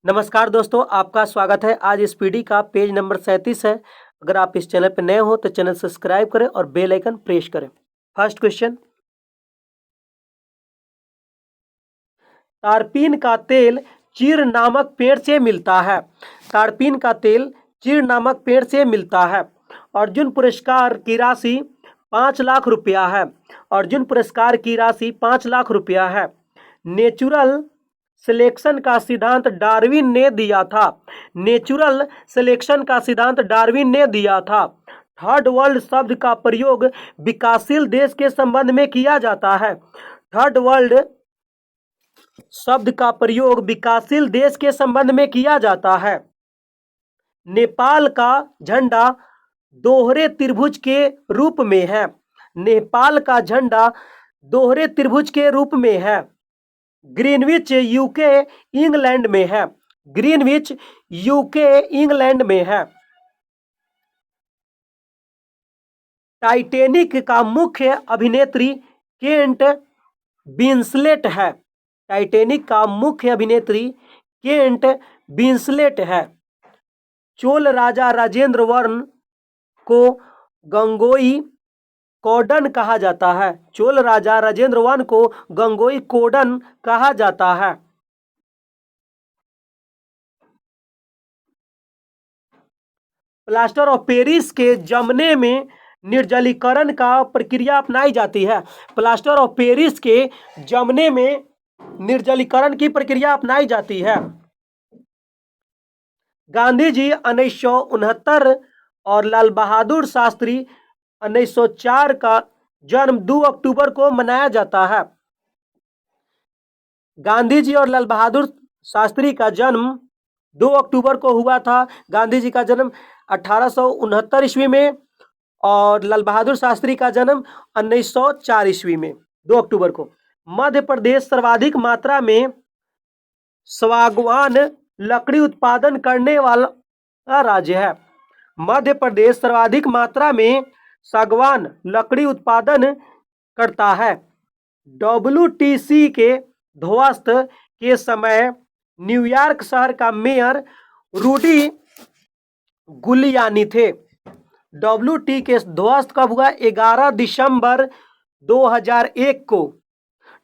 नमस्कार दोस्तों, आपका स्वागत है। आज इस पीढ़ी का पेज नंबर 37 है। अगर आप इस चैनल पर नए हो तो चैनल सब्सक्राइब करें और बेल आइकन प्रेस करें। फर्स्ट क्वेश्चन, तारपीन का तेल चीड़ नामक पेड़ से मिलता है। तारपीन का तेल चीड़ नामक पेड़ से मिलता है। अर्जुन पुरस्कार की राशि 5 लाख रुपया है। अर्जुन पुरस्कार की राशि 5 लाख रुपया है। नेचुरल सिलेक्शन का सिद्धांत डार्विन ने दिया था। नेचुरल सिलेक्शन का सिद्धांत डार्विन ने दिया था। थर्ड वर्ल्ड शब्द का प्रयोग विकासशील देश के संबंध में किया जाता है। थर्ड वर्ल्ड शब्द का प्रयोग विकासशील देश के संबंध में किया जाता है। नेपाल का झंडा दोहरे त्रिभुज के रूप में है। नेपाल का झंडा दोहरे त्रिभुज के रूप में है। ग्रीनविच यूके इंग्लैंड में है। ग्रीनविच यूके इंग्लैंड में है। टाइटैनिक का मुख्य अभिनेत्री केट विंसलेट है। टाइटैनिक का मुख्य अभिनेत्री केट विंसलेट है। चोल राजा राजेंद्र वर्मन को गंगोई कोडन कहा जाता है। चोल राजा राजेंद्र वर्मन को गंगोई कोडन कहा जाता है। प्लास्टर ऑफ पेरिस के जमने में निर्जलीकरण का प्रक्रिया अपनाई जाती है। प्लास्टर ऑफ पेरिस के जमने में निर्जलीकरण की प्रक्रिया अपनाई जाती है। गांधी जी 1969 और लाल बहादुर शास्त्री 1904 का जन्म 2 अक्टूबर को मनाया जाता है। गांधी जी और लाल बहादुर शास्त्री का जन्म 2 अक्टूबर को हुआ था। गांधी जी का जन्म 1869 ईस्वी में और लाल बहादुर शास्त्री का जन्म 1904 ईस्वी में 2 अक्टूबर को। मध्य प्रदेश सर्वाधिक मात्रा में सागवान लकड़ी उत्पादन करने वाला राज्य है। मध्य प्रदेश सर्वाधिक मात्रा में सागवान लकड़ी उत्पादन करता है। WTC के ध्वस्त के समय न्यूयॉर्क शहर का मेयर रूडी गुलियानी थे। WT के ध्वस्त कब हुआ? 11 दिसंबर 2001 को।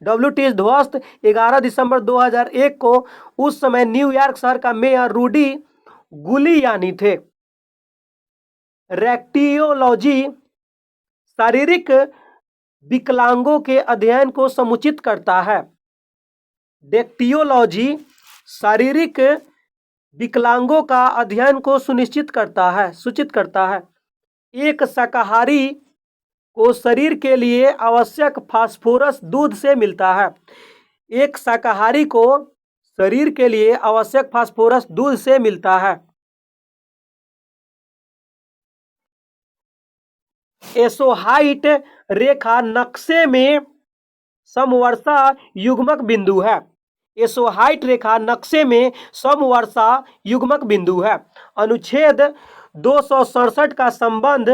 WT ध्वस्त 11 दिसंबर 2001 को। उस समय न्यूयॉर्क शहर का मेयर रूडी गुलियानी थे। रेक्टियोलॉजी शारीरिक विकलांगों के अध्ययन को समुचित करता है। डेक्टियोलॉजी शारीरिक विकलांगों का अध्ययन को सूचित करता है। एक शाकाहारी को शरीर के लिए आवश्यक फास्फोरस दूध से मिलता है। एक शाकाहारी को शरीर के लिए आवश्यक फास्फोरस दूध से मिलता है। एसोहाइट रेखा नक्शे में समवर्षा युग्मक बिंदु है। एसोहाइट रेखा नक्शे में समवर्षा युग्मक बिंदु है। अनुच्छेद 267 का संबंध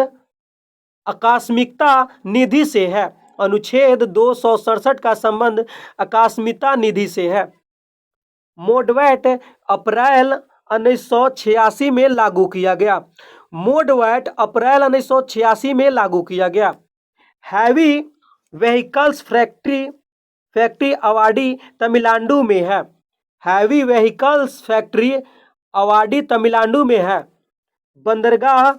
आकस्मिकता निधि से है। अनुच्छेद 267 का संबंध आकस्मिकता निधि से है। मोडवैट अप्रैल 1986 में लागू किया गया। मोडवैट अप्रैल 1986 में लागू किया गया। Heavy vehicles factory awardee Tamil Nadu में है। Heavy vehicles factory awardee Tamil Nadu में है। बंदरगाह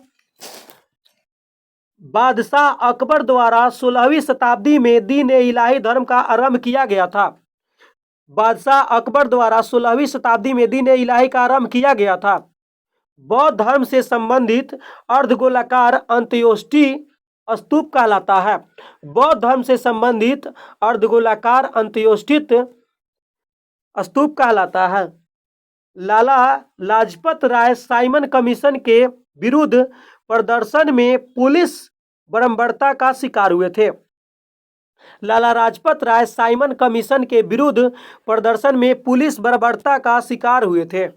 बादशाह अकबर द्वारा 16वीं शताब्दी में दीन ए इलाही धर्म का आरंभ किया गया था। बादशाह अकबर द्वारा 16वीं शताब्दी में दीन ए इलाही का आरंभ किया गया था। बौद्ध धर्म से संबंधित अर्धगोलाकार अंत्योष्टि स्तूप कहलाता है। बौद्ध धर्म से संबंधित अर्धगोलाकार अंत्योष्ठित स्तूप कहलाता है। लाला लाजपत राय साइमन कमीशन के विरुद्ध प्रदर्शन में पुलिस बर्बरता का शिकार हुए थे। लाला लाजपत राय साइमन कमीशन के विरुद्ध प्रदर्शन में पुलिस बर्बरता का शिकार हुए थे।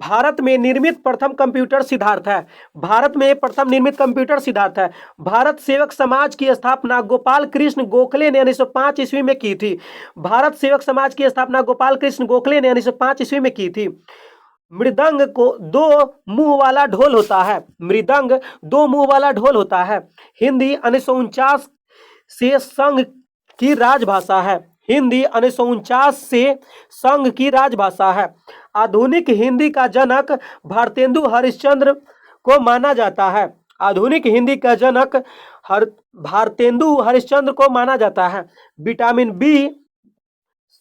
भारत में निर्मित प्रथम कंप्यूटर सिद्धार्थ है। भारत में प्रथम निर्मित कंप्यूटर सिद्धार्थ है। भारत सेवक समाज की स्थापना गोपाल कृष्ण गोखले ने 1905 ईस्वी में की थी। भारत सेवक समाज की स्थापना गोपाल कृष्ण गोखले ने 1905 ईस्वी में की थी। मृदंग को दो मुंह वाला ढोल होता है। मृदंग दो मुंह वाला ढोल होता है। हिंदी 1949 से संघ की राजभाषा है। हिंदी 1949 से संघ की राजभाषा है। आधुनिक हिंदी का जनक भारतेंदु हरिश्चंद्र को माना जाता है। आधुनिक हिंदी का जनक भारतेंदु हरिश्चंद्र को माना जाता है। विटामिन बी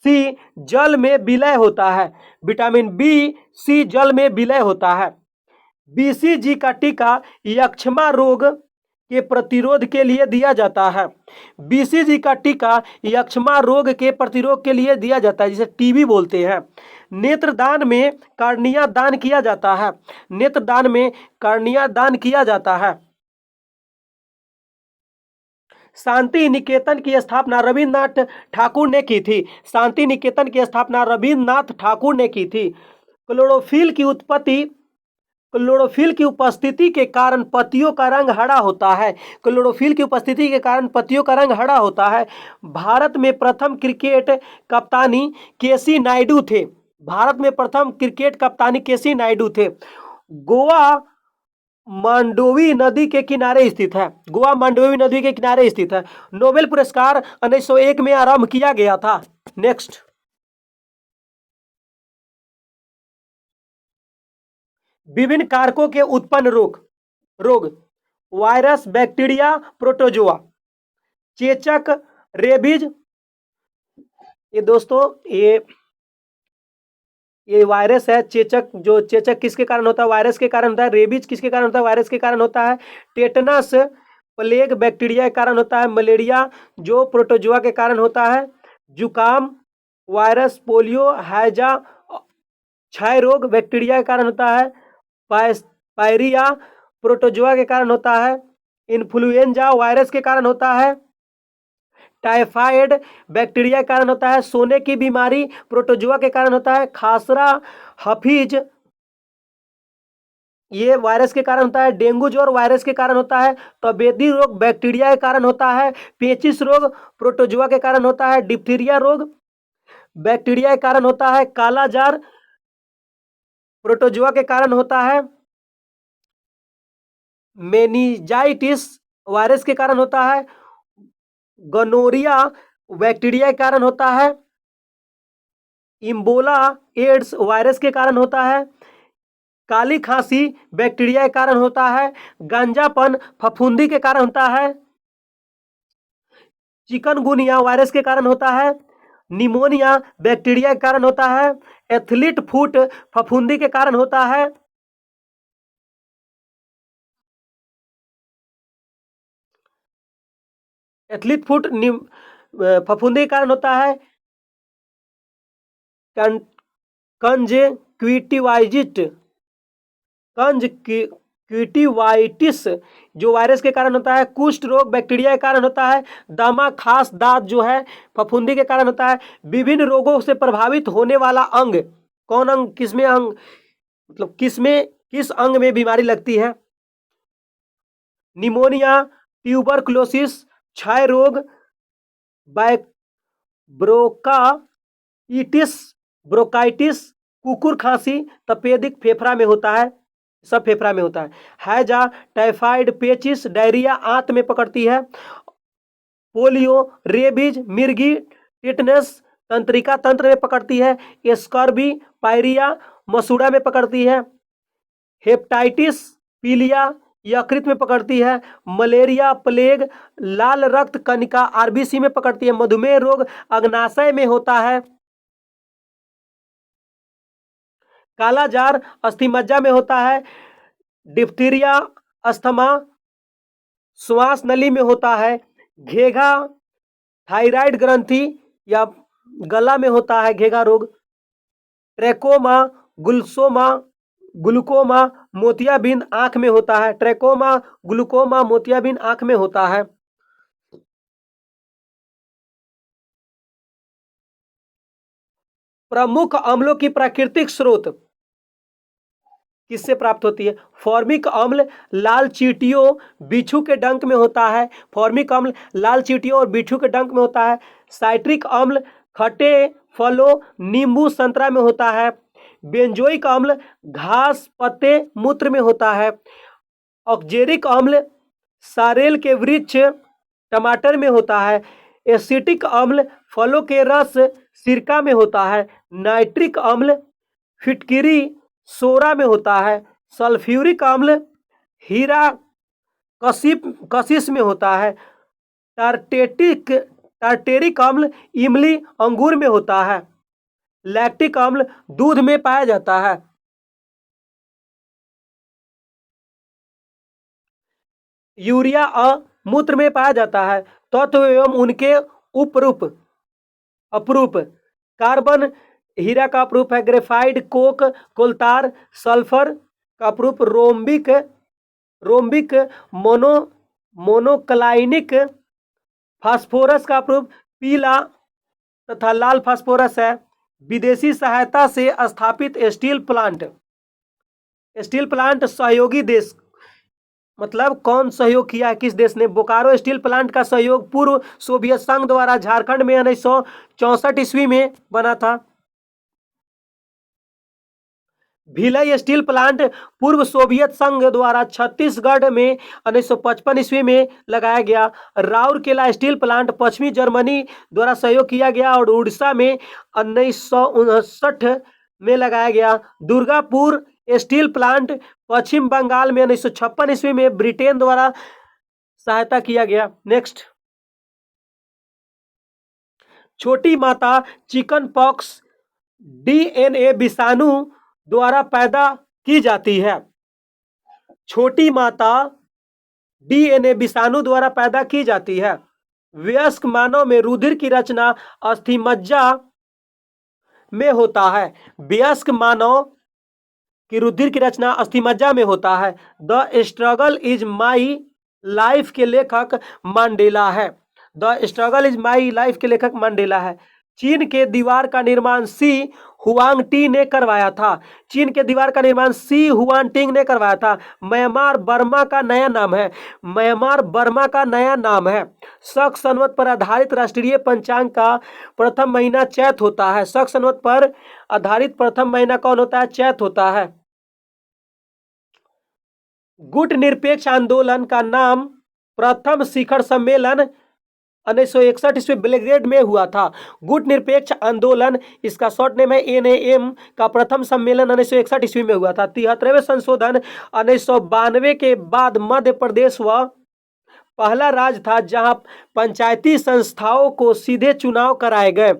सी जल में विलय होता है। विटामिन बी सी जल में विलय होता है। बीसीजी का टीका यक्ष्मा रोग के प्रतिरोध के लिए दिया जाता है। बीसीजी का टीका यक्ष्मा रोग के प्रतिरोध के लिए दिया जाता है, जिसे टीबी बोलते हैं। नेत्रदान में कार्निया दान किया जाता है। नेत्रदान में कार्निया दान किया जाता है। शांति निकेतन की स्थापना रविन्द्रनाथ ठाकुर ने की थी। शांति निकेतन की स्थापना रविन्द्रनाथ ठाकुर ने की थी। क्लोरोफिल की उपस्थिति के कारण पत्तियों का रंग हरा होता है। क्लोरोफिल की उपस्थिति के कारण पत्तियों का रंग हरा होता है। भारत में प्रथम क्रिकेट कप्तानी केसी नायडू थे। भारत में प्रथम क्रिकेट कप्तानी केसी नायडू थे। गोवा मांडोवी नदी के किनारे स्थित है। गोवा मांडोवी नदी के किनारे स्थित है। नोबेल पुरस्कार 1901 में आरंभ किया गया था। नेक्स्ट, विभिन्न कारकों के उत्पन्न रोग वायरस, बैक्टीरिया, प्रोटोजोआ। चेचक, रेबीज। ये दोस्तों ये वायरस है चेचक। जो चेचक किसके कारण होता है? वायरस के कारण होता है। रेबीज किसके कारण होता है? वायरस के कारण होता है। टेटनस, प्लेग बैक्टीरिया के कारण होता है। मलेरिया जो प्रोटोजोआ के कारण होता है। जुकाम वायरस, पोलियो, हैजा क्षय रोग बैक्टीरिया के कारण होता है। पायरिया प्रोटोजोआ के कारण होता है। इन्फ्लुएंजा वायरस के कारण होता है। टाइफाइड बैक्टीरिया के कारण होता है। सोने की बीमारी प्रोटोजोआ के कारण होता है। खासरा, हफीज ये वायरस के कारण होता है। डेंगू ज्वर वायरस के कारण होता है। तपेदिक रोग बैक्टीरिया के कारण होता है। पेचिस रोग प्रोटोजोआ के कारण होता है। डिप्थीरिया रोग बैक्टीरिया के कारण होता है। काला जार प्रोटोजोआ के कारण होता है। मेनिंजाइटिस वायरस के कारण होता है। गोनोरिया बैक्टीरिया के कारण होता है। इम्बोला एड्स वायरस के कारण होता है। काली खांसी बैक्टीरिया के कारण होता है। गांजापन फफूंदी के कारण होता है। चिकनगुनिया वायरस के कारण होता है। निमोनिया बैक्टीरिया के कारण होता है। एथलीट फुट फफूंदी के कारण होता है। एथलीट फुट फफूंदी के कारण होता है। कंजक्टिवाइटिस कंजक्टिवाइटिस जो वायरस के कारण होता है। कुष्ठ रोग बैक्टीरिया के कारण होता है। दमा, खास, दांत जो है फफूंदी के कारण होता है। विभिन्न रोगों से प्रभावित होने वाला अंग कौन? अंग किसमें अंग मतलब किस अंग में बीमारी लगती है? निमोनिया, ट्यूबरकुलोसिस, क्षय रोग, ब्रोकाइटिस ब्रोकाइटिस कुकुर खांसी। तपेदिक फेफड़ा में होता है। सब फेफड़ा में होता है। हैजा, टाइफाइड, पेचिस, डायरिया आंत में पकड़ती है। पोलियो, रेबीज, मिर्गी, टिटनेस तंत्रिका तंत्र में पकड़ती है। स्कर्बी, पायरिया मसूड़ा में पकड़ती है। हेपेटाइटिस पीलिया यकृत में पकड़ती है। मलेरिया, प्लेग, लाल रक्त कणिका आरबीसी में पकड़ती है। मधुमेह रोग अग्नाशय में होता है। काला जार अस्थिमज्जा में होता है। डिप्थीरिया अस्थमा श्वास नली में होता है। घेघा थायराइड ग्रंथि या गला में होता है। घेघा रोग। ट्रैकोमा ग्लूकोमा मोतियाबिंद आंख में होता है। ट्रैकोमा ग्लूकोमा मोतियाबिंद आंख में होता है। प्रमुख अम्लों की प्राकृतिक स्रोत किससे प्राप्त होती है? फॉर्मिक अम्ल लाल चींटियों बिच्छू के डंक में होता है। फॉर्मिक अम्ल लाल चींटियों और बिच्छू के डंक में होता है। साइट्रिक अम्ल खट्टे फलों नींबू संतरा में होता है। बेंजोइक अम्ल घास पत्ते मूत्र में होता है। ऑक्जेरिक अम्ल सारेल के वृक्ष टमाटर में होता है। एसिटिक अम्ल फलों के रस सिरका में होता है। नाइट्रिक अम्ल फिटकिरी सोरा में होता है। सल्फ्यूरिक अम्ल हीरा कशिश में होता है। टार्टेरिक अम्ल इमली अंगूर में होता है। लैक्टिक अम्ल दूध में पाया जाता है। यूरिया मूत्र में पाया जाता है। तत्व एवं उनके उपरूप अपरूप। कार्बन हीरा का अपरूप है। ग्रेफाइट कोक कोलतार सल्फर का अपरूप। रोम्बिक मोनोक्लाइनिक फास्फोरस का अपरूप पीला तथा लाल फास्फोरस है। विदेशी सहायता से स्थापित स्टील प्लांट सहयोगी देश, मतलब कौन सहयोग किया है, किस देश ने? बोकारो स्टील प्लांट का सहयोग पूर्व सोवियत संघ द्वारा झारखंड में 1964 ईस्वी में बना था। भिलई स्टील प्लांट पूर्व सोवियत संघ द्वारा छत्तीसगढ़ में 1955 ईस्वी में लगाया गया। राउरकेला स्टील प्लांट पश्चिमी जर्मनी द्वारा सहयोग किया गया और उड़ीसा में 1959 में लगाया गया। दुर्गापुर स्टील प्लांट पश्चिम बंगाल में 1956 ईस्वी में ब्रिटेन द्वारा सहायता किया गया। नेक्स्ट, छोटी माता चिकन पॉक्स डीएनए विषाणु द्वारा पैदा की जाती है। छोटी माता डीएनए विषाणु द्वारा पैदा की जाती है। वयस्क मानव में रुधिर की रचना अस्थिमज्जा में होता है। वयस्क मानव की रुधिर की रचना अस्थिमज्जा में होता है। The struggle is my life के लेखक मंडेला है। The struggle is my life के लेखक मंडेला है। चीन के दीवार का निर्माण सी हुआंगटी ने करवाया था। चीन के दीवार का निर्माण सी हुआंटिंग ने करवाया था। म्यांमार बर्मा का नया नाम है। म्यांमार बर्मा का नया नाम है। शक संवत पर आधारित राष्ट्रीय पंचांग का प्रथम महीना चैत होता है। शक संवत पर आधारित प्रथम महीना कौन होता है? चैत होता है। गुट निरपेक्ष आंदोलन का नाम प्रथम शिखर सम्मेलन 1961 ईस्वी बेलग्रेड में हुआ था। गुट निरपेक्ष आंदोलन, इसका शॉर्ट नेम है NAM, का प्रथम सम्मेलन 1961 ईस्वी में हुआ था। 73वें संशोधन 1992 के बाद मध्य प्रदेश वह पहला राज्य था जहां पंचायती संस्थाओं को सीधे चुनाव कराए गए।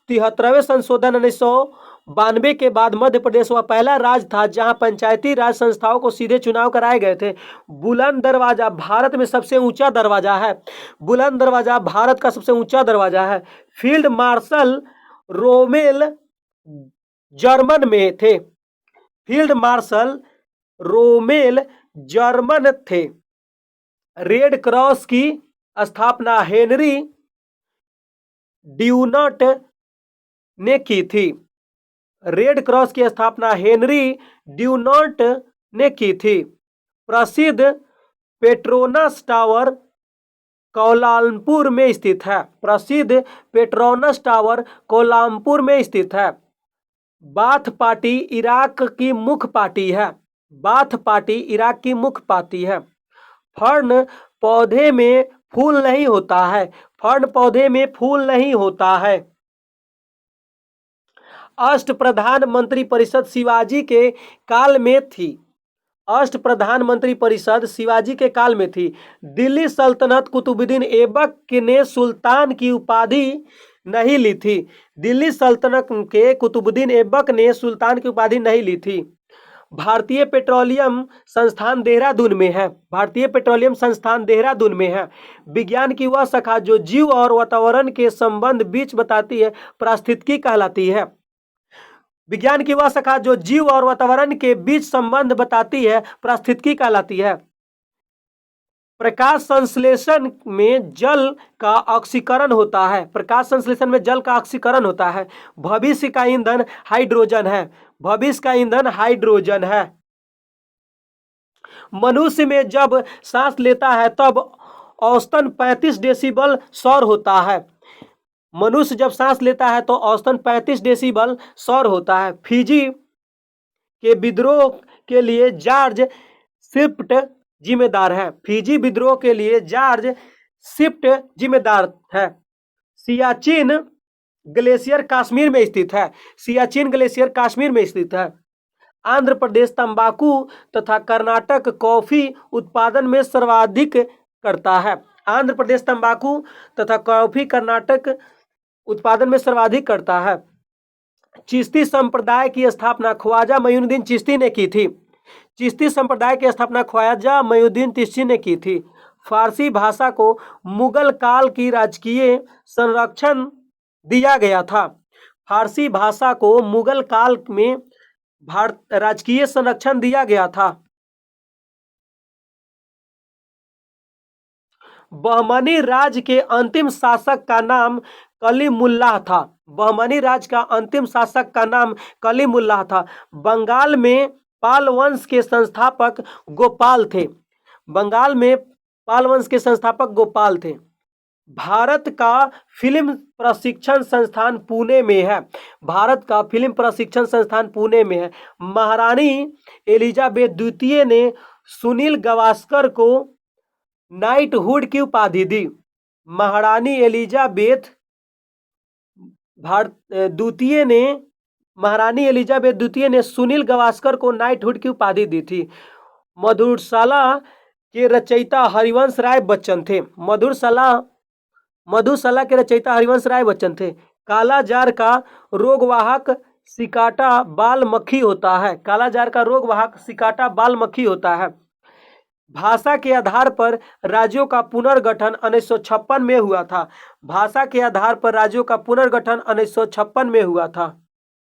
73वें संशोधन 1992 के बाद मध्य प्रदेश वह पहला राज्य था जहां पंचायती राज संस्थाओं को सीधे चुनाव कराए गए थे। बुलंद दरवाजा भारत में सबसे ऊंचा दरवाजा है। बुलंद दरवाजा भारत का सबसे ऊंचा दरवाजा है। फील्ड मार्शल रोमेल जर्मन में थे। फील्ड मार्शल रोमेल जर्मन थे। रेड क्रॉस की स्थापना हेनरी ड्यूनट ने की थी। रेड क्रॉस की स्थापना हेनरी ड्यूनट ने की थी। प्रसिद्ध पेट्रोनस टावर कोलालमपुर में स्थित है। प्रसिद्ध पेट्रोनस टावर कोलालमपुर में स्थित है। बाथ पार्टी इराक की मुख्य पार्टी है। बाथ पार्टी इराक की मुख्य पार्टी है। फर्न पौधे में फूल नहीं होता है। फर्न पौधे में फूल नहीं होता है। अष्टप्रधान मंत्री परिषद शिवाजी के काल में थी। अष्टप्रधान परिषद शिवाजी के काल में थी। दिल्ली सल्तनत कुतुबुद्दीन ऐबक ने सुल्तान की उपाधि नहीं ली थी। दिल्ली सल्तनत के कुतुबुद्दीन ऐबक ने सुल्तान की उपाधि नहीं ली थी। भारतीय पेट्रोलियम संस्थान देहरादून में है। भारतीय पेट्रोलियम संस्थान देहरादून में है। विज्ञान की वह शाखा जो जीव और वातावरण के संबंध बीच बताती है पारिस्थितिकी कहलाती है। विज्ञान की वह शाखा जो जीव और वातावरण के बीच संबंध बताती है पारिस्थितिकी कहलाती है। प्रकाश संश्लेषण में जल का ऑक्सीकरण होता है। प्रकाश संश्लेषण में जल का ऑक्सीकरण होता है। भविष्य का ईंधन हाइड्रोजन है। भविष्य का ईंधन हाइड्रोजन है। मनुष्य में जब सांस लेता है तब औसतन 35 डेसिबल शोर होता है। मनुष्य जब सांस लेता है तो औसतन 35 डेसिबल शोर होता है। फिजी के विद्रोह के लिए जॉर्ज शिफ्ट जिम्मेदार है। फिजी विद्रोह के लिए जॉर्ज शिफ्ट जिम्मेदार है। सियाचिन ग्लेशियर कश्मीर में स्थित है। सियाचिन ग्लेशियर कश्मीर में स्थित है। आंध्र प्रदेश तंबाकू तथा कर्नाटक कॉफी उत्पादन में सर्वाधिक करता है। आंध्र प्रदेश तंबाकू तथा कॉफी कर्नाटक उत्पादन में सर्वाधिक करता है। चिश्ती संप्रदाय की स्थापना ख्वाजा मोइनुद्दीन चिश्ती ने की थी। चिश्ती संप्रदाय की स्थापना ख्वाजा मोइनुद्दीन चिश्ती ने की थी। फारसी भाषा को मुगल काल की राजकीय संरक्षण दिया गया था। फारसी भाषा को मुगल काल में राजकीय संरक्षण दिया गया था। बहमनी राज्य के अंतिम शासक का नाम कलीमुल्लाह था। बहमनी राज्य का अंतिम शासक का नाम कलीमुल्लाह था। बंगाल में पाल वंश के संस्थापक गोपाल थे। बंगाल में पाल वंश के संस्थापक गोपाल थे। भारत का फिल्म प्रशिक्षण संस्थान पुणे में है। भारत का फिल्म प्रशिक्षण संस्थान पुणे में है। महारानी एलिजाबेथ द्वितीय ने सुनील गावस्कर को नाइटहुड की उपाधि दी। महारानी एलिजाबेथ द्वितीय ने सुनील गावस्कर को नाइटहुड की उपाधि दी थी। मधुशाला के रचयिता हरिवंश राय बच्चन थे। मधुशाला के रचयिता हरिवंश राय बच्चन थे। काला जार का रोगवाहक सिकाटा बाल मक्खी होता है। काला जार का रोगवाहक सिकाटा बाल मक्खी होता है। भाषा के आधार पर राज्यों का पुनर्गठन 1956 में हुआ था। भाषा के आधार पर राज्यों का पुनर्गठन 1956 में हुआ था।